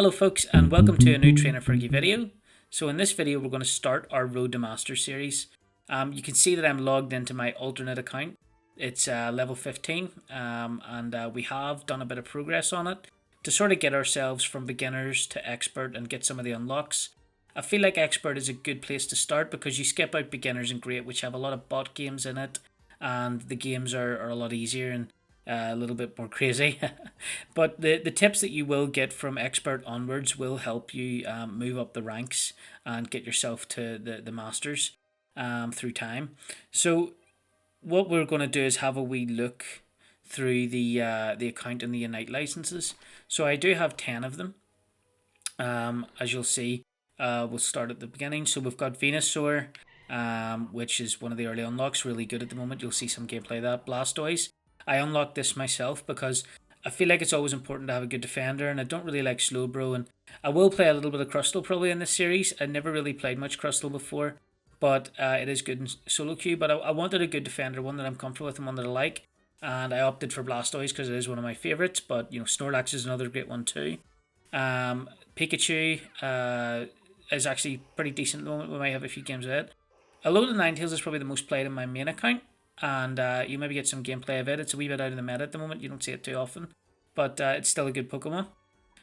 Hello folks, and welcome to a new Trainer Fergy video. So in this video we're going to start our Road to Master series. You can see that I'm logged into my alternate account. It's level 15 and we have done a bit of progress on it to sort of get ourselves from beginners to expert and get some of the unlocks. I feel like expert is a good place to start because you skip out beginners and great, which have a lot of bot games in it, and the games are a lot easier and a little bit more crazy. But the tips that you will get from expert onwards will help you move up the ranks and get yourself to the masters through time. So what we're going to do is have a wee look through the account and the Unite licenses. So I do have 10 of them. As you'll see, we'll start at the beginning. So we've got Venusaur, which is one of the early unlocks, really good at the moment. You'll see some gameplay of that. Blastoise. I unlocked this myself because I feel like it's always important to have a good defender, and I don't really like Slowbro, and I will play a little bit of Crustle probably in this series. I never really played much Crustle before, but it is good in solo queue. But I wanted a good defender, one that I'm comfortable with and one that I like, and I opted for Blastoise because it is one of my favourites. But you know, Snorlax is another great one too. Pikachu is actually pretty decent at the moment. We might have a few games of it. Alolan Ninetales is probably the most played in my main account, and you maybe get some gameplay of it. It's a wee bit out of the meta at the moment. You don't see it too often, but it's still a good Pokemon.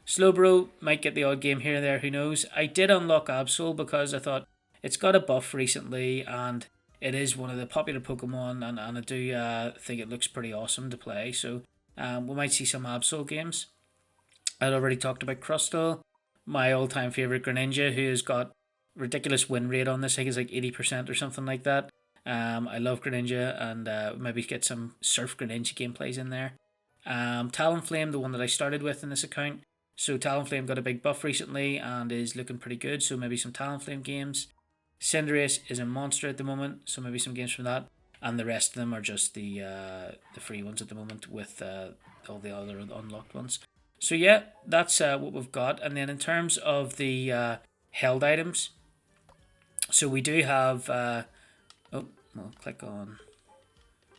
Slowbro might get the odd game here and there, who knows. I did unlock Absol because I thought it's got a buff recently, and it is one of the popular Pokemon, and I do think it looks pretty awesome to play. So we might see some Absol games. I'd already talked about Crustle, my all-time favourite Greninja, who has got ridiculous win rate on this. I think it's like 80% or something like that. I love Greninja, and maybe get some Surf Greninja gameplays in there. Talonflame, the one that I started with in this account. So Talonflame got a big buff recently and is looking pretty good, so maybe some Talonflame games. Cinderace is a monster at the moment, so maybe some games from that. And the rest of them are just the free ones at the moment with all the other unlocked ones. So yeah, that's what we've got. And then in terms of the held items, so we do have... I'll click on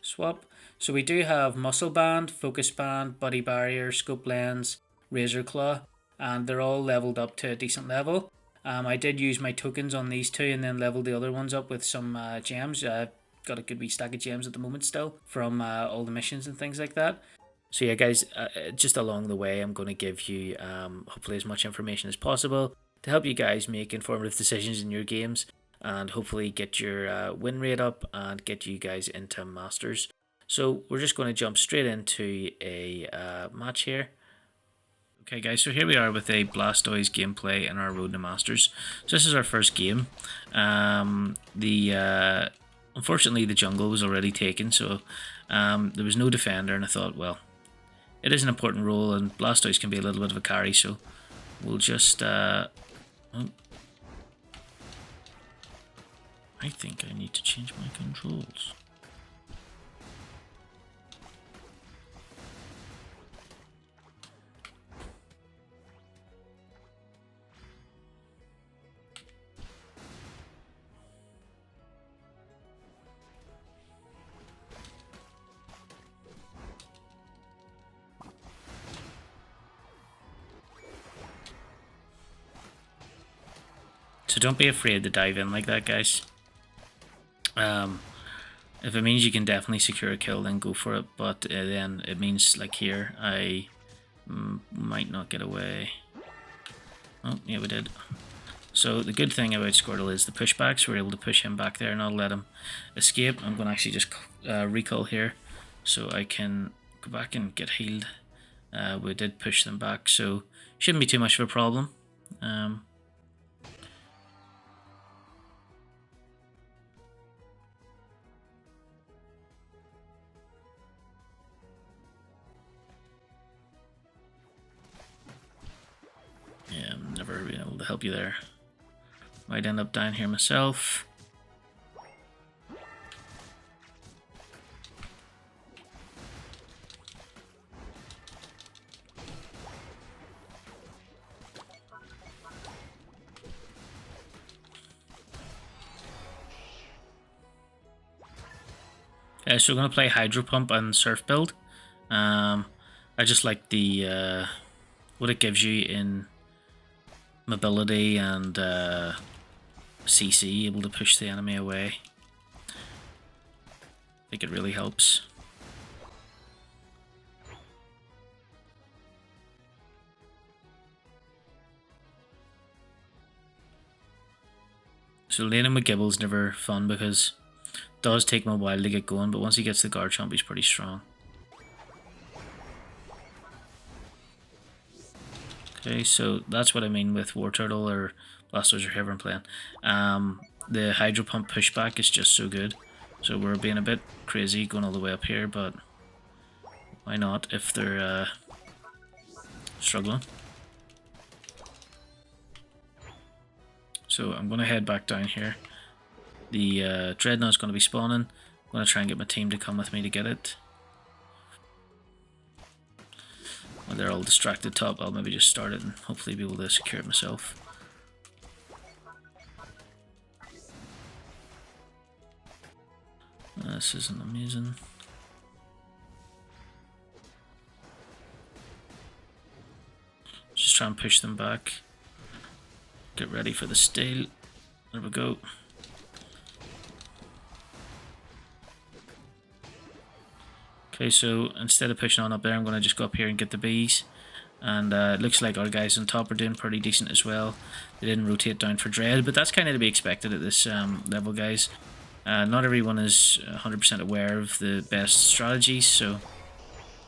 swap. So we do have Muscle Band, Focus Band, Buddy Barrier, Scope Lens, Razor Claw, and they're all leveled up to a decent level. I did use my tokens on these two and then leveled the other ones up with some gems. I've got a good wee stack of gems at the moment still from all the missions and things like that. So yeah guys, just along the way I'm going to give you hopefully as much information as possible to help you guys make informative decisions in your games, and hopefully get your win rate up and get you guys into Masters. So we're just going to jump straight into a match here. Okay guys, so here we are with a Blastoise gameplay in our Road to Masters. So this is our first game. Unfortunately the jungle was already taken, so there was no defender, and I thought, well, it is an important role and Blastoise can be a little bit of a carry, so we'll just... I think I need to change my controls. So don't be afraid to dive in like that, guys. If it means you can definitely secure a kill, then go for it, but then it means, like here, I might not get away. Oh, yeah, we did. So the good thing about Squirtle is the pushbacks. We're able to push him back there and not let him escape. I'm going to actually just recall here so I can go back and get healed. We did push them back, so shouldn't be too much of a problem. Yeah, I'm never been able to help you there. Might end up down here myself. So we're going to play Hydro Pump and Surf build. I just like the what it gives you in mobility and CC, able to push the enemy away. I think it really helps. So laning with Gibble's never fun because it does take him a while to get going, but once he gets the Garchomp, he's pretty strong. Okay, so that's what I mean with War Turtle or Blastoise or whoever I'm playing. The Hydro Pump pushback is just so good. So we're being a bit crazy going all the way up here, but why not if they're struggling? So I'm going to head back down here. The Dreadnought's going to be spawning. I'm going to try and get my team to come with me to get it. When they're all distracted top, I'll maybe just start it and hopefully be able to secure it myself. This isn't amazing. Just try and push them back. Get ready for the steal. There we go. Okay, so instead of pushing on up there, I'm going to just go up here and get the bees. And it looks like our guys on top are doing pretty decent as well. They didn't rotate down for Dread, but that's kind of to be expected at this level, guys. Not everyone is 100% aware of the best strategies, so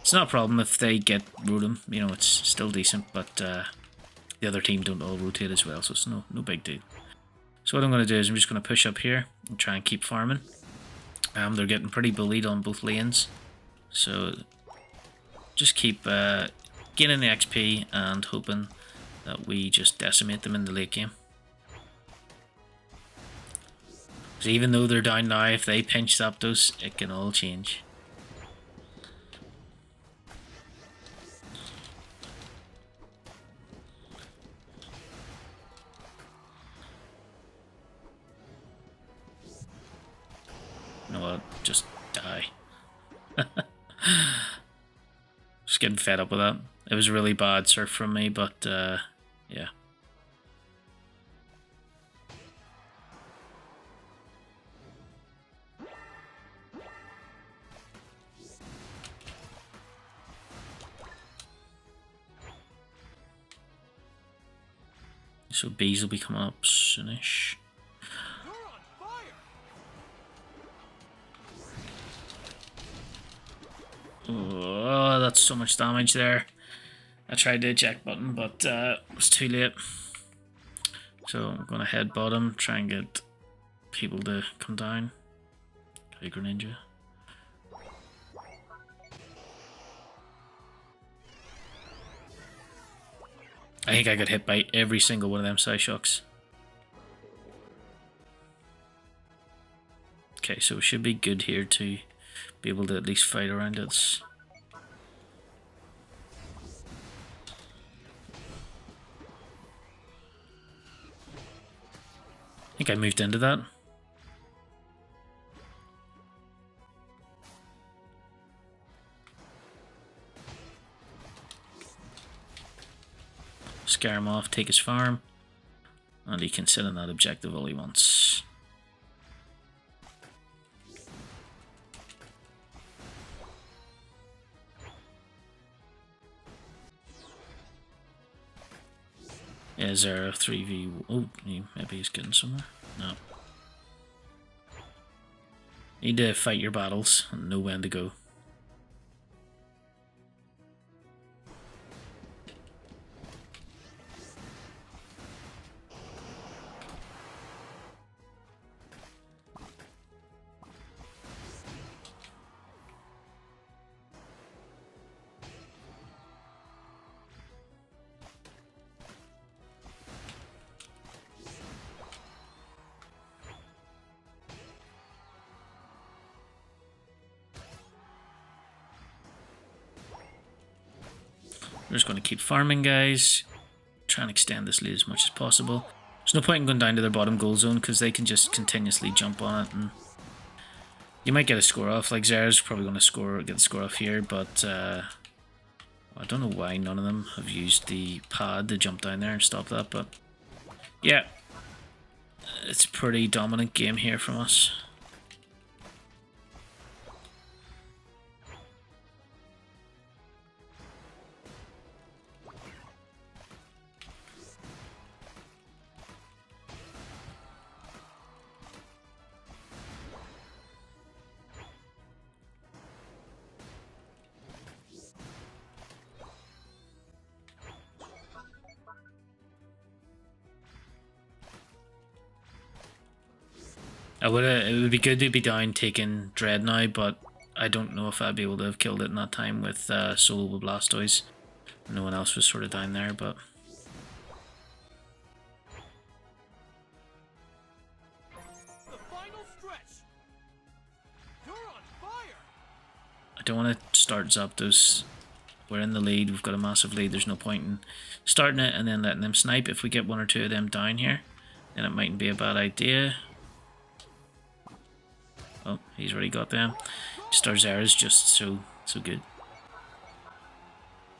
it's not a problem if they get Rotom. You know, it's still decent, but the other team don't all rotate as well, so it's no big deal. So what I'm going to do is I'm just going to push up here and try and keep farming. They're getting pretty bullied on both lanes, so just keep gaining the XP and hoping that we just decimate them in the late game. Because even though they're down now, if they pinch Zapdos, it can all change. You know what? Just die. Just getting fed up with that. It was a really bad surf from me, but yeah. So bees will be coming up soonish. Oh, that's so much damage there. I tried the eject button, but it was too late. So I'm going to head bottom, try and get people to come down. Tiger Ninja. I think I got hit by every single one of them Psyshocks. Okay, so we should be good here to be able to at least fight around it. I think I moved into that. Scare him off, take his farm, and he can sit on that objective all he wants. Yeah, is there a 3v? Oh, maybe he's getting somewhere. No. Need to fight your battles and know when to go. We're just going to keep farming, guys. Try and extend this lead as much as possible. There's no point in going down to their bottom goal zone because they can just continuously jump on it, and you might get a score off. Like Zera's probably going to get the score off here, but I don't know why none of them have used the pad to jump down there and stop that. But Yeah, it's a pretty dominant game here from us. It would be good to be down taking Dread now, but I don't know if I'd be able to have killed it in that time with solo with Blastoise. No one else was sort of down there, but The final stretch. You're on fire. I don't want to start Zapdos. We're in the lead, we've got a massive lead, there's no point in starting it and then letting them snipe. If we get one or two of them down here, then it mightn't be a bad idea. Oh, he's already got them. Starzera's just so good.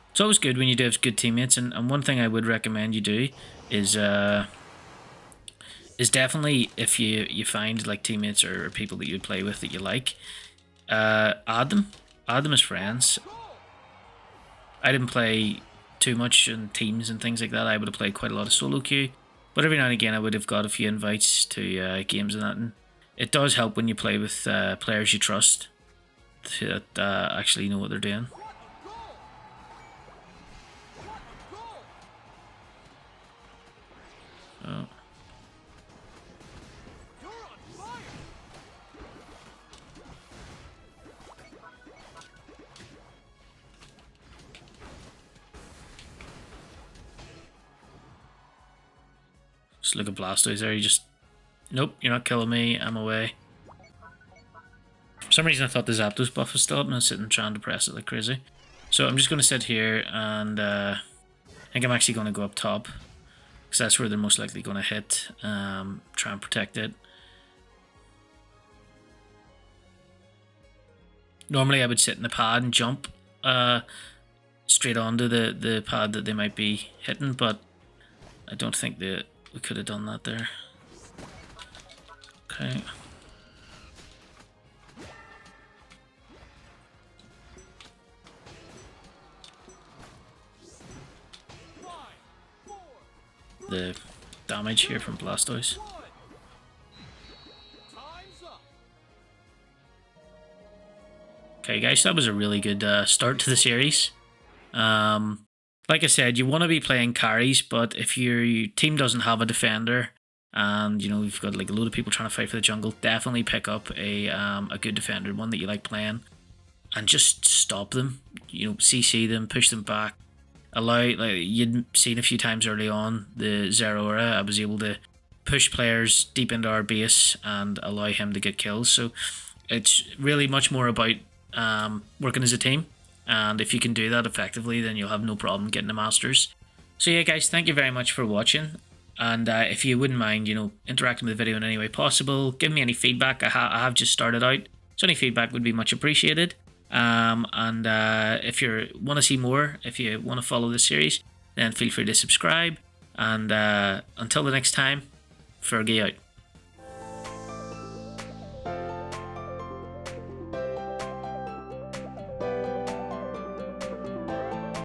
It's always good when you do have good teammates, and one thing I would recommend you do is definitely, if you find like teammates or people that you play with that you like, add them as friends. I didn't play too much in teams and things like that. I would have played quite a lot of solo queue, but every now and again I would have got a few invites to games and that, and it does help when you play with players you trust that actually know what they're doing. So. Just look at Blastoise there, you just... Nope, you're not killing me, I'm away. For some reason I thought the Zapdos buff was still up and I was sitting trying to press it like crazy. So I'm just going to sit here and I think I'm actually going to go up top, because that's where they're most likely going to hit. Try and protect it. Normally I would sit in the pad and jump straight onto the pad that they might be hitting, but I don't think that we could have done that there. Okay. The damage here from Blastoise. Okay guys, that was a really good start to the series. Like I said, you want to be playing carries, but if your team doesn't have a defender and you know you've got like a load of people trying to fight for the jungle, definitely pick up a good defender, one that you like playing, and just stop them. You know, CC them, push them back. Allow, like you'd seen a few times early on, the Zeraora, I was able to push players deep into our base and allow him to get kills. So it's really much more about working as a team, and if you can do that effectively, then you'll have no problem getting the Masters. So yeah guys, thank you very much for watching, and if you wouldn't mind, you know, interacting with the video in any way possible, give me any feedback. I have just started out, so any feedback would be much appreciated. If you want to see more, if you want to follow this series, then feel free to subscribe, and until the next time, Fergy out.